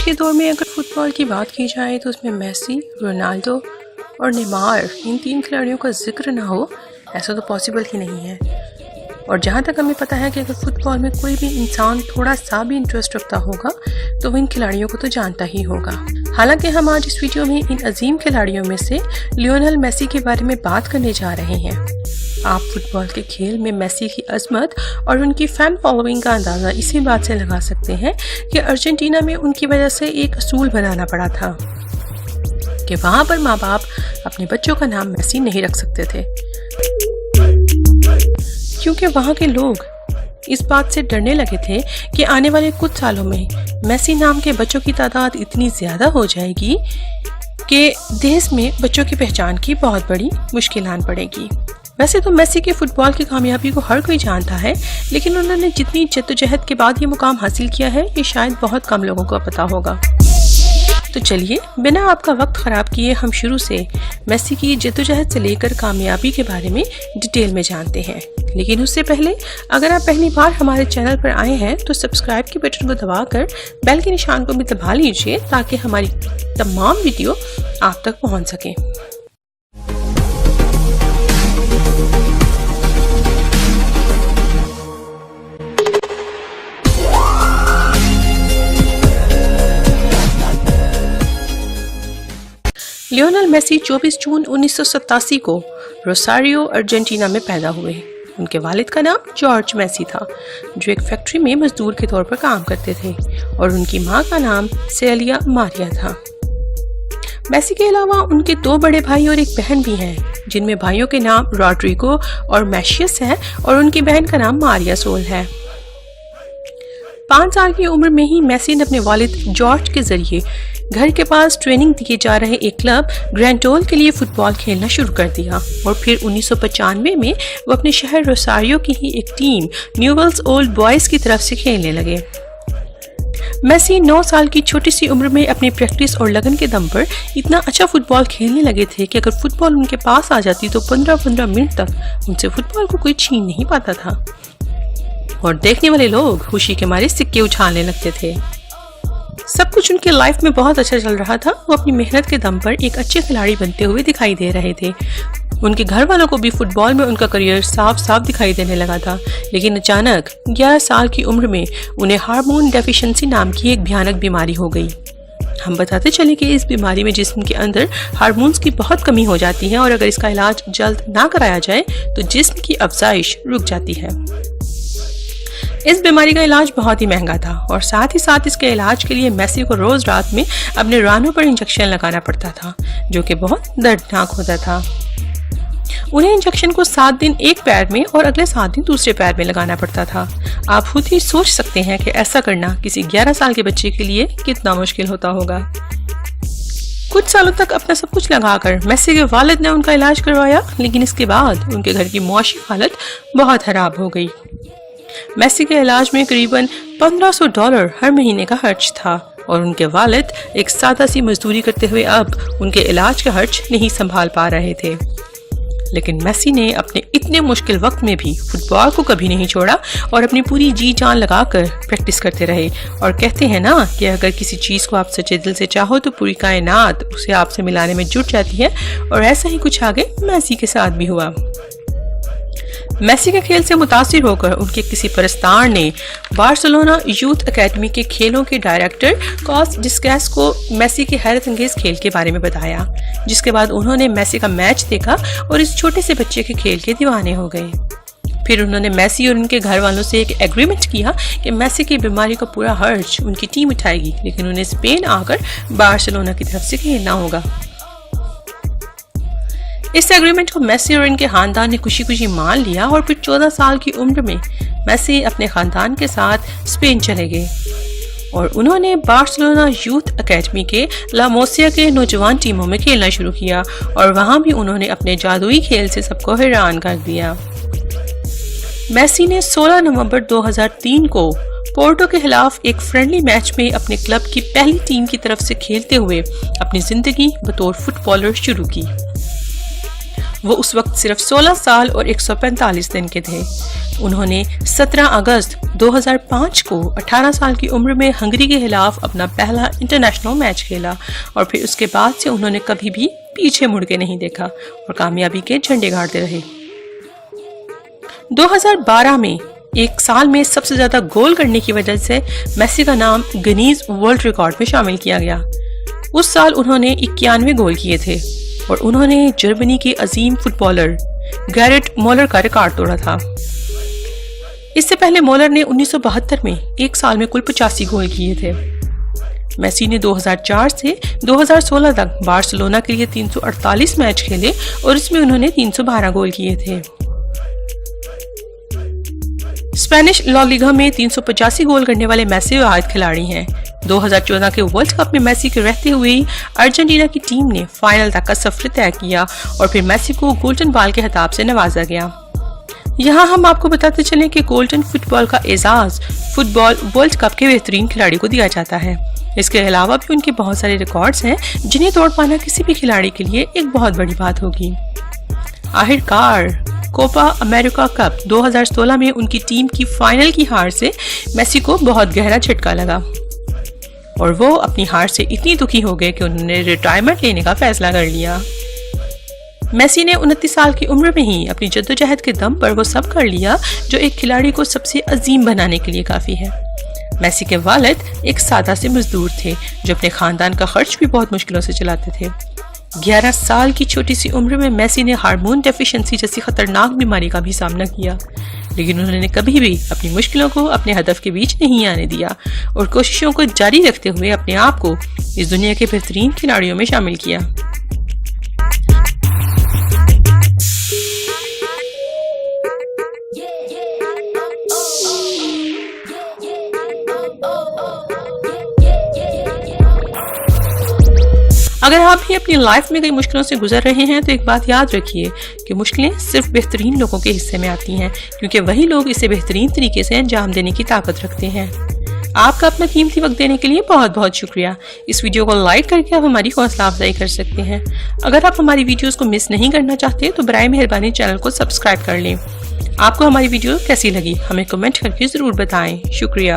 آج کے دور میں اگر فٹ بال کی بات کی جائے تو اس میں میسی، رونالڈو اور نیمار ان 3 کھلاڑیوں کا ذکر نہ ہو ایسا تو پاسبل ہی نہیں ہے۔ اور جہاں تک ہمیں پتہ ہے کہ اگر فٹ بال میں کوئی بھی انسان تھوڑا سا بھی انٹرسٹ رکھتا ہوگا تو وہ ان کھلاڑیوں کو تو جانتا ہی ہوگا۔ حالانکہ ہم آج اس ویڈیو میں ان عظیم کھلاڑیوں میں سے لیونل میسی کے بارے میں بات کرنے جا رہے ہیں۔ آپ فٹ بال کے کھیل میں میسی کی عظمت اور ان کی فین فالوئنگ کا اندازہ اسی بات سے لگا سکتے ہیں کہ ارجنٹینا میں ان کی وجہ سے ایک اصول بنانا پڑا تھا کہ وہاں پر ماں باپ اپنے بچوں کا نام میسی نہیں رکھ سکتے تھے، کیونکہ وہاں کے لوگ اس بات سے ڈرنے لگے تھے کہ آنے والے کچھ سالوں میں میسی نام کے بچوں کی تعداد اتنی زیادہ ہو جائے گی کہ دیش میں بچوں کی پہچان کی بہت بڑی مشکل آن پڑے گی۔ ویسے تو میسی کے فٹ بال کی کامیابی کو ہر کوئی جانتا ہے، لیکن انہوں نے جتنی جدوجہد کے بعد یہ مقام حاصل کیا ہے یہ شاید بہت کم لوگوں کو پتا ہوگا۔ تو چلیے بنا آپ کا وقت خراب کیے ہم شروع سے میسی کی جدوجہد سے لے کر کامیابی کے بارے میں ڈیٹیل میں جانتے ہیں۔ لیکن اس سے پہلے اگر آپ پہلی بار ہمارے چینل پر آئے ہیں تو سبسکرائب کے بٹن کو دبا کر بیل کے نشان کو بھی دبا لیجئے تاکہ ہماری تمام ویڈیو آپ تک پہنچ سکیں۔ لیونل میسی 24 جون 1987 کو روساریو ارجنٹینا میں پیدا ہوئے۔ ان کے والد کا نام جارج میسی تھا جو ایک فیکٹری میں مزدور کے طور پر کام کرتے تھے، اور ان کی ماں کا نام سیلیا ماریا تھا۔ میسی کے علاوہ ان کے 2 بڑے بھائی اور ایک بہن بھی ہیں، جن میں بھائیوں کے نام روڈریگو اور میشیس ہیں اور ان کی بہن کا نام ماریا سول ہے۔ 5 سال کی عمر میں ہی میسی نے اپنے والد جارج کے ذریعے گھر کے پاس ٹریننگ دیے جا رہے ایک کلب گرینٹول کے لیے فٹ بال کھیلنا شروع کر دیا، اور پھر 1995 میں وہ اپنے شہر روساریو کی ہی ایک ٹیم نیویلز اولڈ بوائز کی طرف سے کھیلنے لگے۔ میسی 9 سال کی چھوٹی سی عمر میں اپنی پریکٹس اور لگن کے دم پر اتنا اچھا فٹ بال کھیلنے لگے تھے کہ اگر فٹ بال ان کے پاس آ جاتی تو 15 منٹ تک ان سے فٹ بال کو کوئی چھین نہیں پاتا تھا، اور دیکھنے والے لوگ خوشی کے مارے سکے اچھالنے لگتے تھے۔ سب کچھ ان کے لائف میں بہت اچھا چل رہا تھا، وہ اپنی محنت کے دم پر ایک اچھے کھلاڑی بنتے ہوئے دکھائی دے رہے تھے۔ ان کے گھر والوں کو بھی فٹ بال میں ان کا کریئر صاف دکھائی دینے لگا تھا، لیکن اچانک 11 سال کی عمر میں انہیں ہارمون ڈیفیشنسی نام کی ایک بھیانک بیماری ہو گئی۔ ہم بتاتے چلیں کہ اس بیماری میں جسم کے اندر ہارمونز کی بہت کمی ہو جاتی ہے، اور اگر اس کا علاج جلد نہ کرایا جائے تو جسم کی افزائش رک جاتی ہے۔ اس بیماری کا علاج بہت ہی مہنگا تھا، اور ساتھ ہی ساتھ اس کے علاج کے لیے میسی کو روز رات میں اپنے رانوں پر انجیکشن لگانا پڑتا تھا، جو کہ بہت دردناک ہوتا تھا۔ انہیں انجیکشن کو 7 دن ایک پیر میں اور اگلے 7 دن دوسرے پیر میں لگانا پڑتا تھا۔ آپ خود ہی سوچ سکتے ہیں کہ ایسا کرنا کسی 11 سال کے بچے کے لیے کتنا مشکل ہوتا ہوگا۔ کچھ سالوں تک اپنا سب کچھ لگا کر میسی کے والد نے ان کا علاج کروایا، لیکن اس کے بعد ان کے گھر کی معاشی حالت بہت خراب ہو گئی۔ میسی کے علاج میں قریباً $1500 ہر مہینے کا خرچ تھا، اور ان کے والد ایک سادہ سی مزدوری کرتے ہوئے اب ان کے علاج کا خرچ نہیں سنبھال پا رہے تھے۔ لیکن میسی نے اپنے اتنے مشکل وقت میں بھی فٹ بال کو کبھی نہیں چھوڑا اور اپنی پوری جی جان لگا کر پریکٹس کرتے رہے، اور کہتے ہیں نا کہ اگر کسی چیز کو آپ سچے دل سے چاہو تو پوری کائنات اسے آپ سے ملانے میں جٹ جاتی ہے، اور ایسا ہی کچھ آگے میسی کے ساتھ بھی ہوا۔ میسی کے کھیل سے متاثر ہو کر ان کے کسی پرستار نے بارسلونا یوتھ اکیڈمی کے کھیلوں کے ڈائریکٹر کاس ڈسکیس کو میسی کے حیرت انگیز کھیل کے بارے میں بتایا، جس کے بعد انہوں نے میسی کا میچ دیکھا اور اس چھوٹے سے بچے کے کھیل کے دیوانے ہو گئے۔ پھر انہوں نے میسی اور ان کے گھر والوں سے ایک ایگریمنٹ کیا کہ میسی کی بیماری کا پورا خرچ ان کی ٹیم اٹھائے گی، لیکن انہیں اسپین آ کر بارسلونا کی طرف سے کھیلنا ہوگا۔ اس ایگریمنٹ کو میسی اور ان کے خاندان نے خوشی خوشی مان لیا، اور پھر 14 سال کی عمر میں میسی اپنے خاندان کے ساتھ اسپین چلے گئے، اور انہوں نے بارسلونا یوتھ اکیڈمی کے لا موسیا کے نوجوان ٹیموں میں کھیلنا شروع کیا، اور وہاں بھی انہوں نے اپنے جادوئی کھیل سے سب کو حیران کر دیا۔ میسی نے 16 نومبر 2003 کو پورٹو کے خلاف ایک فرینڈلی میچ میں اپنے کلب کی پہلی ٹیم کی طرف سے کھیلتے ہوئے اپنی زندگی بطور فٹ بالر شروع کی۔ وہ اس وقت صرف 16 سال اور 145 دن کے تھے۔ انہوں نے 17 اگست 2005 کو 18 سال کی عمر میں ہنگری کے خلاف اپنا پہلا انٹرنیشنل میچ کھیلا اور پھر اس کے بعد سے انہوں نے کبھی بھی پیچھے مڑ کے نہیں دیکھا اور کامیابی کے جھنڈے گاڑتے رہے۔ 2012 میں ایک سال میں سب سے زیادہ گول کرنے کی وجہ سے میسی کا نام گنیز ورلڈ ریکارڈ میں شامل کیا گیا۔ اس سال انہوں نے 91 گول کیے تھے اور انہوں نے جرمنی کے عظیم فٹ بالر گیرٹ مولر کا ریکارڈ توڑا تھا۔ اس سے پہلے مولر نے 1972 میں ایک سال میں کل 85 گول کیے تھے۔ میسی نے 2004 سے 2016 تک بارسلونا کے لیے 348 میچ کھیلے اور اس میں انہوں نے 312 گول کیے تھے۔ اسپینش لا لیگا میں 385 گول کرنے والے میسی واحد کھلاڑی ہیں۔ 2014 کے ورلڈ کپ میں میسی کے رہتے ہوئے ارجنٹینا کی ٹیم نے فائنل تک کا سفر طے کیا اور پھر میسی کو گولڈن بال کے خطاب سے نوازا گیا۔ یہاں ہم آپ کو بتاتے چلیں کہ گولڈن فٹ بال کا اعزاز فٹ بال ورلڈ کپ کے بہترین کھلاڑی کو دیا جاتا ہے۔ اس کے علاوہ بھی ان کے بہت سارے ریکارڈز ہیں جنہیں توڑ پانا کسی بھی کھلاڑی کے لیے ایک بہت بڑی بات ہوگی۔ آخرکار کوپا امریکا کپ 2016 میں ان کی ٹیم کی فائنل کی ہار سے میسی کو بہت گہرا جھٹکا لگا اور وہ اپنی ہار سے اتنی دکھی ہو گئے کہ انہوں نے ریٹائرمنٹ لینے کا فیصلہ کر لیا۔ میسی نے 29 سال کی عمر میں ہی اپنی جدوجہد کے دم پر وہ سب کر لیا جو ایک کھلاڑی کو سب سے عظیم بنانے کے لیے کافی ہے۔ میسی کے والد ایک سادہ سے مزدور تھے جو اپنے خاندان کا خرچ بھی بہت مشکلوں سے چلاتے تھے۔ 11 سال کی چھوٹی سی عمر میں میسی نے ہارمون ڈیفیشنسی جیسی خطرناک بیماری کا بھی سامنا کیا، لیکن انہوں نے کبھی بھی اپنی مشکلوں کو اپنے ہدف کے بیچ نہیں آنے دیا اور کوششوں کو جاری رکھتے ہوئے اپنے آپ کو اس دنیا کے بہترین کھلاڑیوں میں شامل کیا۔ اگر آپ بھی اپنی لائف میں کئی مشکلوں سے گزر رہے ہیں تو ایک بات یاد رکھیے کہ مشکلیں صرف بہترین لوگوں کے حصے میں آتی ہیں، کیونکہ وہی لوگ اسے بہترین طریقے سے انجام دینے کی طاقت رکھتے ہیں۔ آپ کا اپنا قیمتی وقت دینے کے لیے بہت بہت شکریہ۔ اس ویڈیو کو لائک کر کے آپ ہماری حوصلہ افزائی کر سکتے ہیں۔ اگر آپ ہماری ویڈیوز کو مس نہیں کرنا چاہتے تو برائے مہربانی چینل کو سبسکرائب کر لیں۔ آپ کو ہماری ویڈیو کیسی لگی ہمیں کمنٹ کر کے ضرور بتائیں۔ شکریہ۔